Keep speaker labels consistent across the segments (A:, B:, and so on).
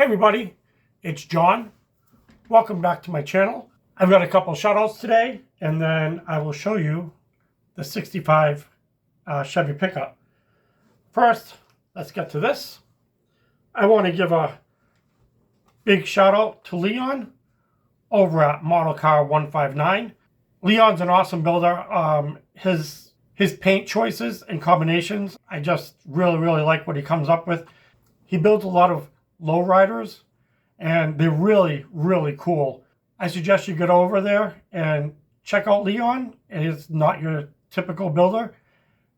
A: Hey everybody, it's John. Welcome back to my channel. I've got a couple shout outs today, and then I will show you the 65 Chevy pickup. First, let's get to this. I want to give a big shout out to Leon over at Model Car 159. Leon's an awesome builder. His paint choices and combinations, I just really like what he comes up with. He builds a lot of lowriders, and they're really cool. I suggest you get over there and check out Leon. It is not your typical builder,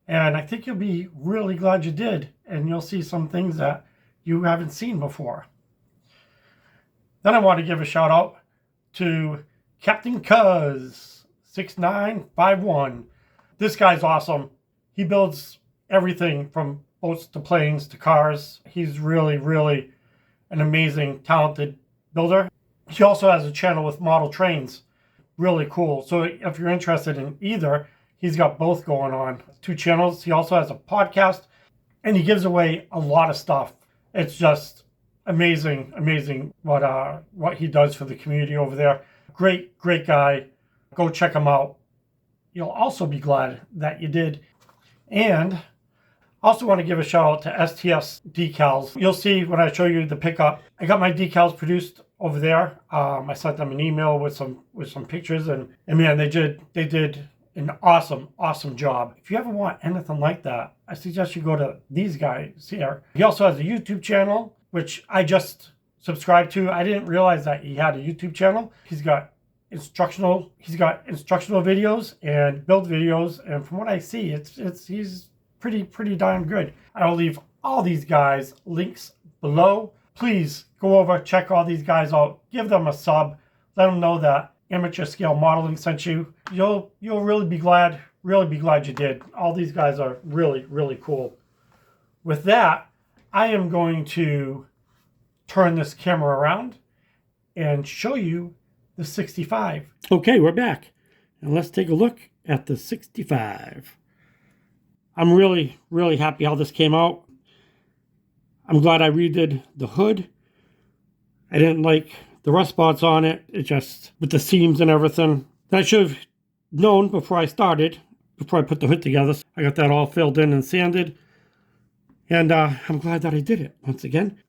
A: and I think you'll be really glad you did, and you'll see some things that you haven't seen before. Then I want to give a shout out to Captain Cuz 6951. This guy's awesome. He builds everything from boats to planes to cars. He's really an amazing, talented builder. He also has a channel with model trains. Really cool. So if you're interested in either, he's got both going on. 2 channels. He also has a podcast, and he gives away a lot of stuff. It's just amazing what he does for the community over there. Great guy. Go check him out. You'll also be glad that you did. And also want to give a shout out to STS decals. You'll see when I show you the pickup. I got my decals produced over there. I sent them an email with some pictures, and man, they did an awesome job. If you ever want anything like that, I suggest you go to these guys here. He also has a YouTube channel, which I just subscribed to. I didn't realize that he had a YouTube channel. He's got instructional videos and build videos, and from what I see, he's pretty darn good. I'll leave all these guys links below. Please go over, check all these guys out, give them a sub, let them know that Amateur Scale Modeling sent you. You'll really be glad you did. All these guys are really cool. With that, I am going to turn this camera around and show you the 65. Okay, we're back, and let's take a look at the 65. I'm really happy how this came out. I'm glad I redid the hood. I didn't like the rust spots on it. It just, with the seams and everything. I should have known before I put the hood together. I got that all filled in and sanded. And I'm glad that I did it once again.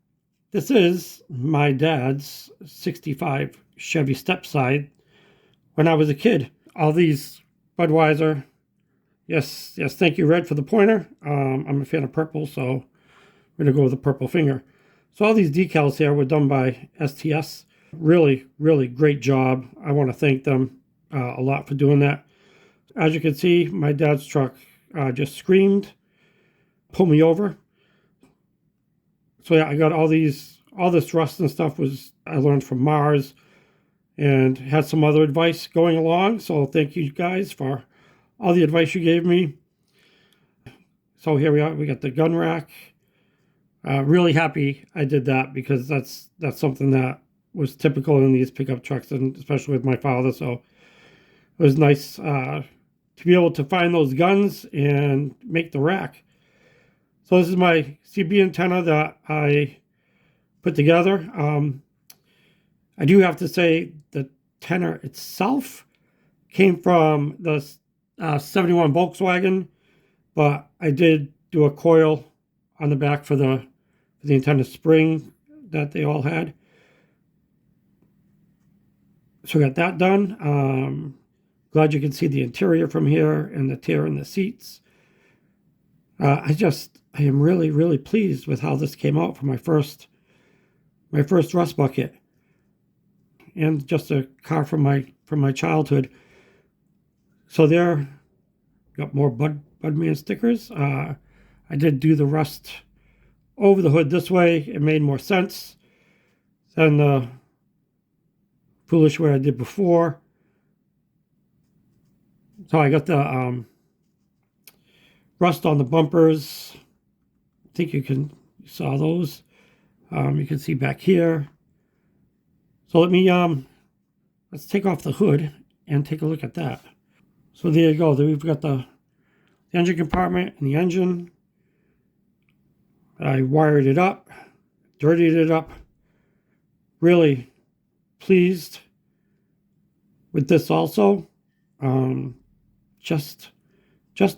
A: This is my dad's 65 Chevy Stepside when I was a kid. All these Budweiser. Yes, thank you, Red, for the pointer. I'm a fan of purple, so we're going to go with the purple finger. So all these decals here were done by STS. Really great job. I want to thank them a lot for doing that. As you can see, my dad's truck just screamed, pulled me over. So yeah, I got all this rust and stuff I learned from Mars, and had some other advice going along. So thank you guys for all the advice you gave me. So here we are. We got the gun rack. Really happy I did that, because that's something that was typical in these pickup trucks, and especially with my father. So it was nice to be able to find those guns and make the rack. So this is my CB antenna that I put together. I do have to say the antenna itself came from the 71 Volkswagen, but I did do a coil on the back for the antenna spring that they all had. So I got that done. Glad you can see the interior from here and the tear in the seats. I am really pleased with how this came out for my first rust bucket, and just a car from my childhood. So there, got more Budman stickers. I did do the rust over the hood this way. It made more sense than the foolish way I did before. So I got the rust on the bumpers. I think you saw those. You can see back here. So let's take off the hood and take a look at that. So there you go. We've got the engine compartment and the engine. I wired it up, dirtied it up, really pleased with this also. Just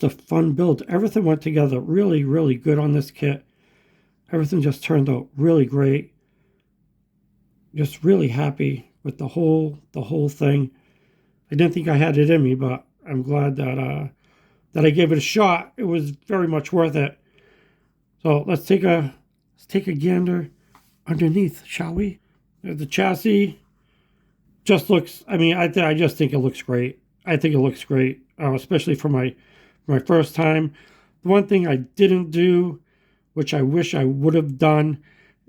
A: a fun build. Everything went together really, really good on this kit. Everything just turned out really great. Just really happy with the whole thing. I didn't think I had it in me, but I'm glad that I gave it a shot. It was very much worth it. So let's take a gander underneath, shall we? The chassis just looks, I mean, I just think it looks great. I think it looks great, especially for my first time. The one thing I didn't do, which I wish I would have done,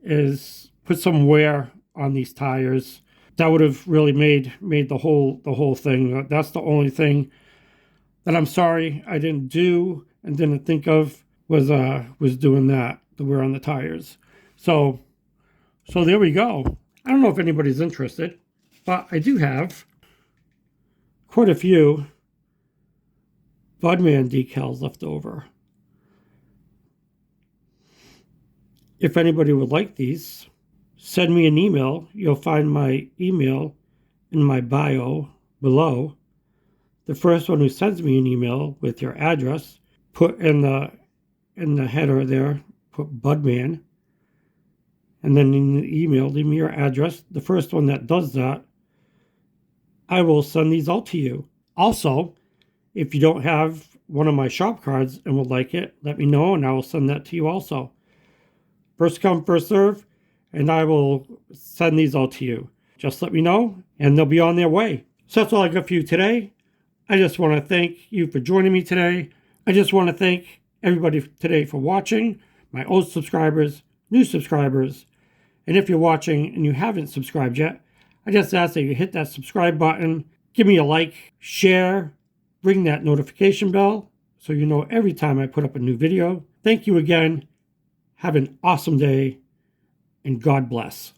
A: is put some wear on these tires. That would have really made the whole thing. That's the only thing that I'm sorry I didn't do and didn't think of was doing that, the wear on the tires. So there we go. I don't know if anybody's interested, but I do have quite a few Budman decals left over. If anybody would like these, send me an email. You'll find my email in my bio below. The first one who sends me an email with your address, put in the header there, put Budman. And then in the email, leave me your address. The first one that does that, I will send these out to you. Also, if you don't have one of my shop cards and would like it, let me know and I will send that to you also. First come, first serve, and I will send these out to you. Just let me know and they'll be on their way. So that's all I got for you today. I just want to thank you for joining me today. I just want to thank everybody today for watching, my old subscribers, new subscribers. And if you're watching and you haven't subscribed yet, I just ask that you hit that subscribe button, give me a like, share, ring that notification bell so you know every time I put up a new video. Thank you again. Have an awesome day and God bless.